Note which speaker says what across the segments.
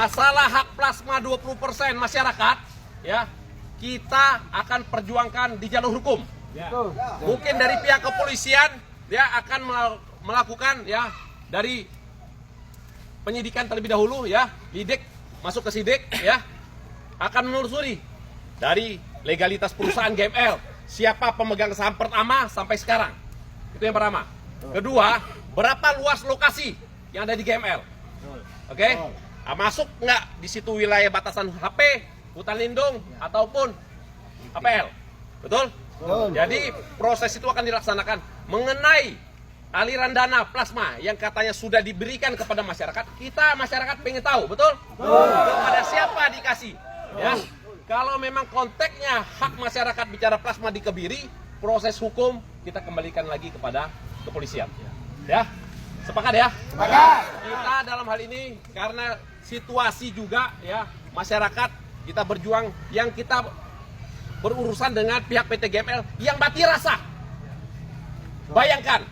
Speaker 1: masalah hak plasma 20% masyarakat, ya, kita akan perjuangkan di jalur hukum. Mungkin dari pihak kepolisian dia akan melakukan ya dari penyidikan terlebih dahulu ya, lidik masuk ke sidik ya, akan menelusuri dari legalitas perusahaan GML, siapa pemegang saham pertama sampai sekarang. Itu yang pertama. Kedua, berapa luas lokasi yang ada di GML. Oke? Masuk nggak di situ wilayah batasan HP, hutan lindung ataupun APL. Betul? Jadi proses itu akan dilaksanakan. Mengenai aliran dana plasma yang katanya sudah diberikan kepada masyarakat, kita masyarakat pengen tahu, betul? Kepada siapa dikasih? Ya. Kalau memang konteksnya hak masyarakat bicara plasma dikebiri, proses hukum kita kembalikan lagi kepada kepolisian. Ya, sepakat ya? Sepakat. Kita dalam hal ini karena situasi juga ya masyarakat kita berjuang, yang kita berurusan dengan pihak PT GML yang mati rasa. Bayangkan,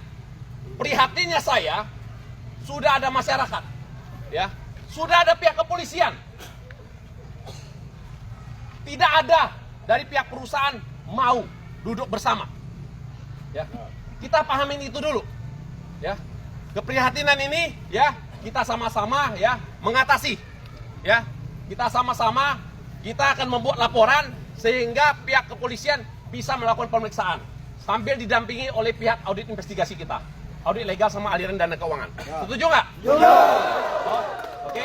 Speaker 1: prihatinnya saya, sudah ada masyarakat, ya, sudah ada pihak kepolisian, tidak ada dari pihak perusahaan mau duduk bersama. Ya, kita pahamin itu dulu. Ya, keprihatinan ini, ya, kita sama-sama ya mengatasi. Ya, kita sama-sama kita akan membuat laporan sehingga pihak kepolisian bisa melakukan pemeriksaan sambil didampingi oleh pihak audit investigasi kita, audit legal sama aliran dana keuangan. Setuju nggak? Oh, oke.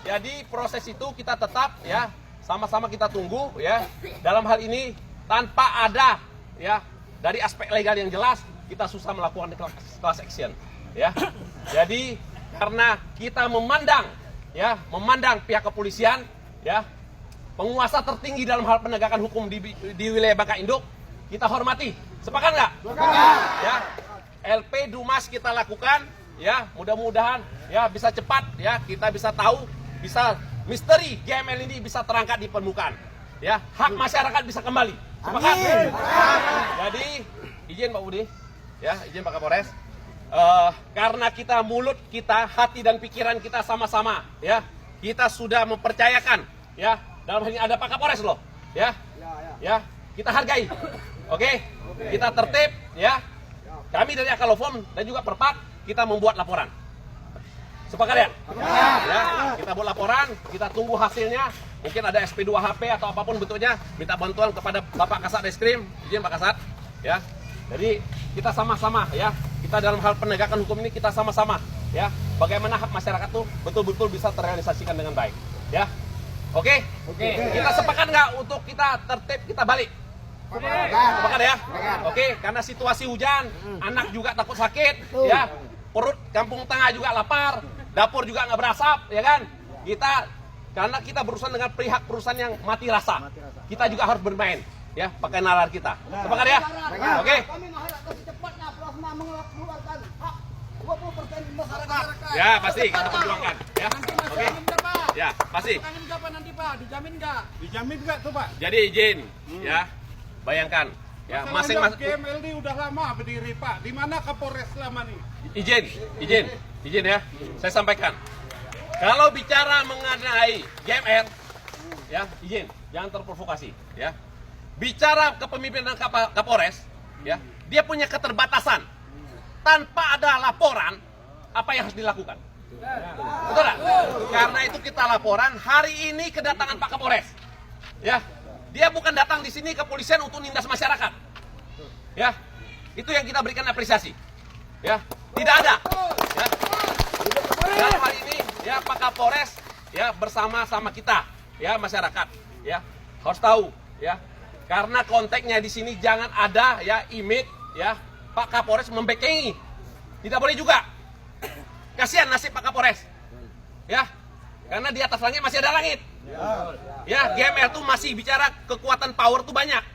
Speaker 1: Jadi proses itu kita tetap ya sama-sama kita tunggu ya. Dalam hal ini tanpa ada ya dari aspek legal yang jelas, kita susah melakukan class action ya. Jadi karena kita memandang pihak kepolisian ya penguasa tertinggi dalam hal penegakan hukum di wilayah Bangka Induk, kita hormati. Sepakat nggak? Sepakat. Ya, LP Dumas kita lakukan ya, mudah-mudahan ya bisa cepat ya, kita bisa tahu, bisa misteri GML ini bisa terangkat di permukaan ya, hak masyarakat bisa kembali. Sepakat? Jadi izin Pak Budi ya, izin Pak Kapolres, karena kita mulut kita, hati dan pikiran kita sama-sama ya, kita sudah mempercayakan ya, dalam hal ini ada Pak Kapolres loh ya, ya, kita hargai. Oke, kita tertib ya, kami dari Akalofom dan juga Perpat kita membuat laporan. Sepakat ya? Ya, kita buat laporan, kita tunggu hasilnya. Mungkin ada SP2HP atau apapun bentuknya, minta bantuan kepada Bapak Kasat Reskrim, izin Pak Kasat ya. Jadi kita sama-sama ya, kita dalam hal penegakan hukum ini kita sama-sama ya, bagaimana hak masyarakat tuh betul-betul bisa terrealisasikan dengan baik ya. Oke? Kita sepakat nggak untuk kita tertib, kita balik? Sepakat ya? Oke, karena situasi hujan, anak juga takut sakit ya, perut kampung tengah juga lapar, dapur juga nggak berasap ya kan. Kita karena kita berurusan dengan pihak perusahaan yang mati rasa, kita juga harus bermain ya, pakai nalar kita. Sepakat ya? Oke.
Speaker 2: Kami mengharapkan secepatnya plasma mengeluarkan hak 20% masyarakat.
Speaker 1: Ya pasti kita perjuangkan ya. Oke. Ya pasti.
Speaker 2: Dijamin kapan nanti Pak? Dijamin nggak?
Speaker 3: Dijamin nggak tuh Pak?
Speaker 1: Jadi izin ya, bayangkan ya, masing-masing
Speaker 3: GML ini udah lama berdiri Pak. Di mana Kapolres selama ini?
Speaker 1: izin ya, saya sampaikan. Kalau bicara mengenai GML ya, izin, jangan terprovokasi ya. Bicara kepemimpinan Kapolres ya, dia punya keterbatasan. Tanpa ada laporan, apa yang harus dilakukan? Betul nggak? Karena itu kita laporan hari ini kedatangan Pak Kapolres. Ya, dia bukan datang di sini kepolisian untuk nindas masyarakat. Ya, itu yang kita berikan apresiasi. Ya, tidak ada. Ya. Dalam hal ini ya Pak Kapolres ya bersama-sama kita ya masyarakat ya harus tahu ya, karena konteksnya di sini jangan ada ya image ya Pak Kapolres membekengi, tidak boleh juga. Kasihan nasib Pak Kapolres ya, karena di atas langit masih ada langit ya. GML tuh masih bicara kekuatan power tuh banyak,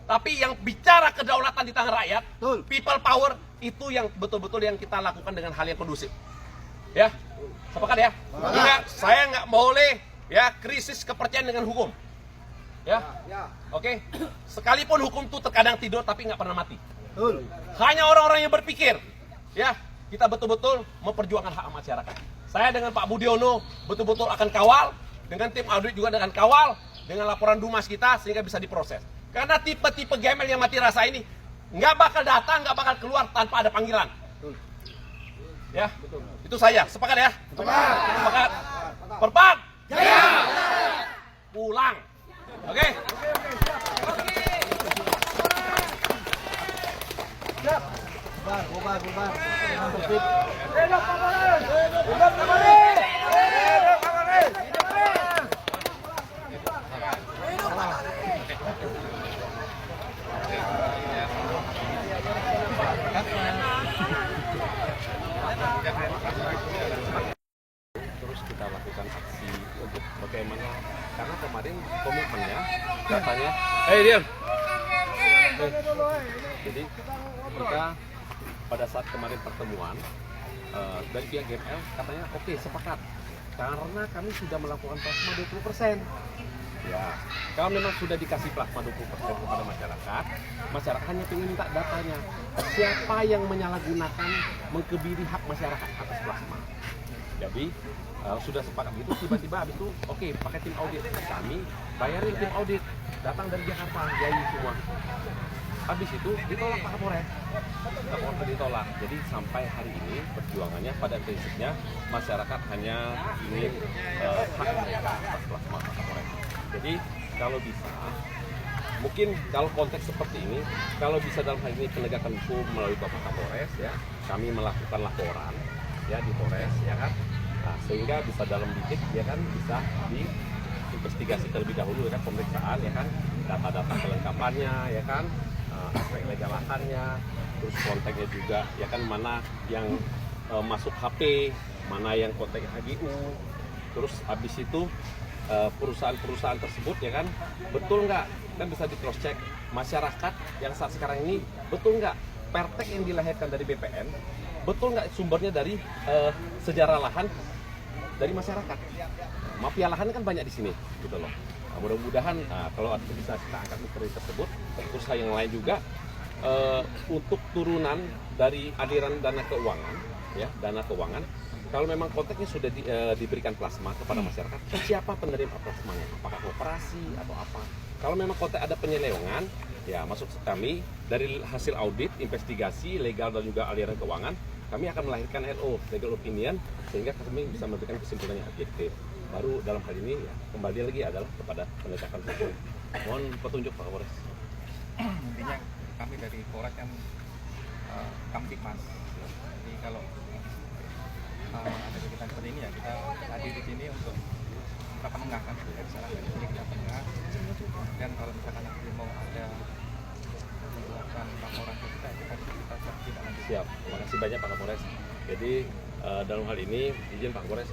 Speaker 1: tapi yang bicara kedaulatan di tangan rakyat, people power, itu yang betul-betul yang kita lakukan dengan hal yang kondusif ya. Sepakat ya? Ingat, saya nggak boleh ya krisis kepercayaan dengan hukum ya. Oke, sekalipun hukum tuh terkadang tidur tapi nggak pernah mati. Hanya orang-orang yang berpikir ya, kita betul-betul memperjuangkan hak masyarakat. Saya dengan Pak Budiono betul-betul akan kawal, dengan tim audit juga dengan kawal, dengan laporan Dumas kita sehingga bisa diproses. Karena tipe-tipe gembel yang mati rasa ini nggak bakal datang, nggak bakal keluar tanpa ada panggilan. Ya, itu saya. Sepakat ya? Sepakat. Perpak. Jaya. Pulang. Oke.
Speaker 2: Bubar.
Speaker 1: Terus kita lakukan aksi untuk bagaimana, karena kemarin komitmennya katanya diam. Jadi kita pada saat kemarin pertemuan dari pihak GML katanya oke, sepakat karena kami sudah melakukan plasma 20%. Ya, kalau memang sudah dikasih plasma 20% kepada masyarakat hanya ingin minta datanya. Siapa yang menyalahgunakan, mengkebiri hak masyarakat atas plasma. Jadi sudah sepakat itu, tiba-tiba habis itu oke, pakai tim audit. Kami bayarin tim audit, datang dari Jakarta, biayain semua. Habis itu ditolak Pak Kapolres. Kapolres ditolak. Jadi sampai hari ini perjuangannya pada prinsipnya masyarakat hanya ingin hak mereka atas plasma Pak Kapolres. Jadi kalau bisa, mungkin kalau konteks seperti ini, kalau bisa dalam hal ini penegakan hukum melalui Bapak Kapolres, ya, kami melakukan laporan, ya, di Polres, ya kan, nah, sehingga bisa dalam dikit, ya kan, bisa diinvestigasi terlebih dahulu, ya kan, pemeriksaan, ya kan, data-data kelengkapannya, ya kan, aspek legal lahannya, terus kontaknya juga, ya kan, mana yang masuk HP, mana yang kontak HGU, terus habis itu perusahaan-perusahaan tersebut, ya kan, betul nggak, kan bisa di cross check masyarakat yang saat sekarang ini, betul nggak pertek yang dilahirkan dari BPN, betul nggak sumbernya dari sejarah lahan dari masyarakat. Mafia lahan kan banyak di sini, gitu loh. Nah, mudah-mudahan kalau bisa kita angkat misteri tersebut, terus yang lain juga untuk turunan dari aliran dana keuangan, ya, dana keuangan. Kalau memang konteksnya sudah diberikan plasma kepada masyarakat, siapa penerima plasmanya? Apakah koperasi atau apa? Kalau memang konteks ada penyelewengan, ya masuk kami dari hasil audit, investigasi, legal dan juga aliran keuangan, kami akan melahirkan LO, legal opinion, sehingga kami bisa memberikan kesimpulan yang objektif. Baru dalam hal ini, ya, kembali lagi adalah kepada penegakan hukum. Mohon petunjuk Pak Kapolres.
Speaker 4: Intinya kami dari Polres kan Kamtipmas. Jadi kalau ada kegiatan seperti ini, ya kita hadir di sini untuk kita penengahkan dari salah dari sini kita penengah. Dan kalau misalkan nanti mau ada membuatkan laporan ke kita tidak lanjut.
Speaker 1: Siap, terima kasih banyak Pak Kapolres. Jadi dalam hal ini izin Pak Kapolres,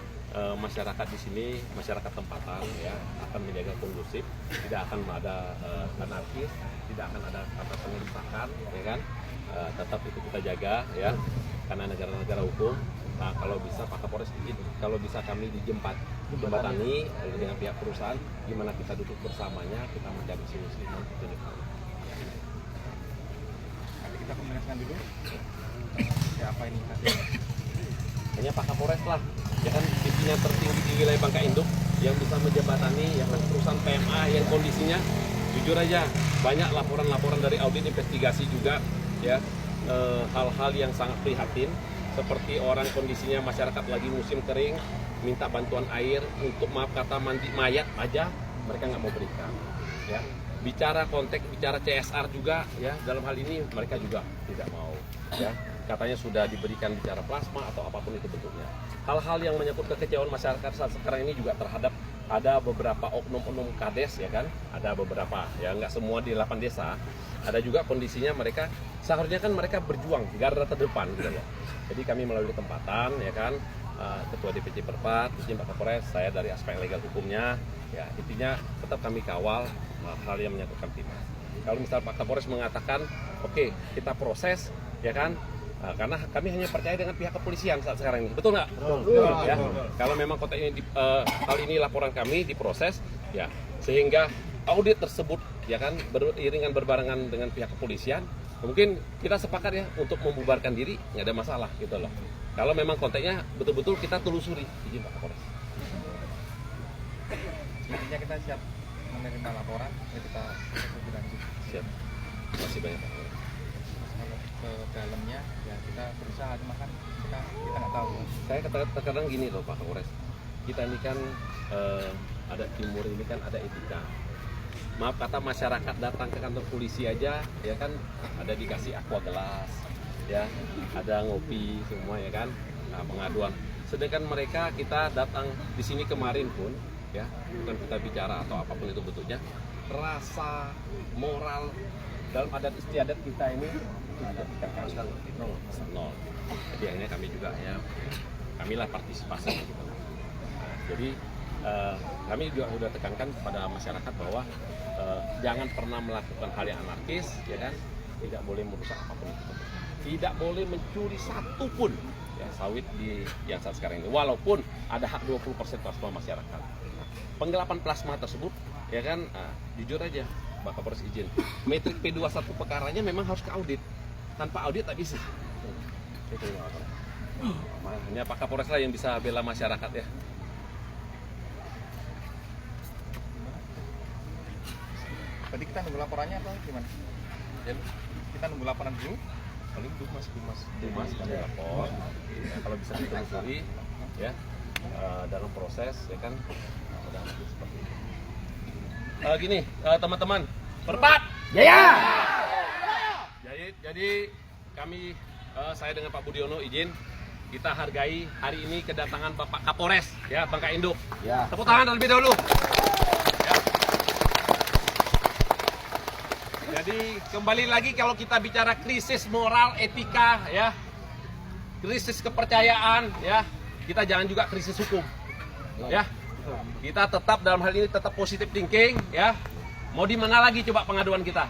Speaker 1: masyarakat di sini, masyarakat tempatan, ya, akan menjaga kondusif, tidak akan ada anarkis, tidak akan ada kata pengerusakan, ya kan, tetap itu kita jaga, ya, karena negara-negara hukum. Nah, kalau bisa Pak Kapolres izin, kalau bisa kami dijembatani dengan pihak perusahaan, gimana kita duduk bersamanya, kita mencari solusi.
Speaker 4: Nanti kita komunikasikan dulu. Ya apa ini nanti?
Speaker 1: Hanya Pak Kapolres lah, ya kan, pimpinan tertinggi di wilayah Bangka Induk yang bisa menjembatani, ya kan, perusahaan PMA yang kondisinya jujur aja banyak laporan-laporan dari audit investigasi juga, ya, hal-hal yang sangat prihatin. Seperti orang kondisinya masyarakat lagi musim kering, minta bantuan air untuk maaf kata mandi mayat aja, mereka nggak mau berikan. Ya, bicara konteks, bicara CSR juga, ya, dalam hal ini mereka juga tidak mau. Ya, katanya sudah diberikan bicara plasma atau apapun itu bentuknya. Hal-hal yang menyangkut kekecewaan masyarakat saat sekarang ini juga terhadap ada beberapa oknum-oknum kades, ya kan, ada beberapa, ya, nggak semua di 8 desa. Ada juga kondisinya mereka seharusnya kan mereka berjuang garda terdepan, gitu loh. Jadi kami melalui tempatan, ya kan, Ketua DPC Perpat, izin Pak Kapolres, saya dari aspek legal hukumnya, ya, intinya tetap kami kawal hal yang menyangkut Kamtipmas. Kalau misal Pak Kapolres mengatakan, oke, kita proses, ya kan, karena kami hanya percaya dengan pihak kepolisian saat sekarang ini, betul nggak? Betul. Ya. Kalau memang kota ini kali ini laporan kami diproses, ya, sehingga audit tersebut, ya kan, beriringan berbarengan dengan pihak kepolisian, mungkin kita sepakat, ya, untuk membubarkan diri, nggak ada masalah, gitu loh. Kalau memang konteksnya betul-betul kita telusuri, izin Pak Kapolres.
Speaker 4: Intinya kita siap menerima laporan, ya kita lebih lanjut.
Speaker 1: Siap. Terima kasih banyak Pak Kapolres.
Speaker 4: Kalau ke dalamnya ya kita berusaha, cuma kan kita nggak tahu.
Speaker 1: Saya kadang gini loh Pak Kapolres, kita ini kan ada timur ini kan ada etika. Maaf kata masyarakat datang ke kantor polisi aja, ya kan ada dikasih aqua gelas, ya ada ngopi semua ya kan, nah, pengaduan. Sedangkan mereka kita datang di sini kemarin pun, ya bukan kita bicara atau apapun itu bentuknya, rasa moral dalam adat istiadat kita ini nol. Jadi akhirnya kami juga ya, kamilah partisipasi gitu. Nah, jadi kami juga sudah tekankan kepada masyarakat bahwa jangan pernah melakukan hal yang anarkis, ya kan? Tidak boleh merusak apapun itu. Tidak boleh mencuri satu pun ya, sawit di yang saat sekarang ini. Walaupun ada hak 20% plasma masyarakat. Nah, penggelapan plasma tersebut, ya kan? Jujur aja, Pak Kapolres izin. Metrik P21 perkaranya memang harus keaudit. Tanpa audit tak bisa. Itu hanya Pak Kapolres lah yang bisa bela masyarakat ya.
Speaker 4: Tadi kita nunggu laporannya atau gimana?
Speaker 1: Ya,
Speaker 4: Kita nunggu laporan dulu.
Speaker 1: paling Dumas kami lapor. Ya, kalau bisa ditelusuri ya dalam proses ya kan. Seperti itu. Gini teman-teman, berpat.
Speaker 2: Jaya.
Speaker 1: Jadi kami saya dengan Pak Budiono izin kita hargai hari ini kedatangan Bapak Kapolres ya Bangka Induk.
Speaker 2: Ya.
Speaker 1: Tepuk tangan terlebih dahulu. Ya. Jadi kembali lagi kalau kita bicara krisis moral, etika ya, krisis kepercayaan ya, kita jangan juga krisis hukum. Ya. Kita tetap dalam hal ini tetap positive thinking ya. Mau di mana lagi coba pengaduan kita?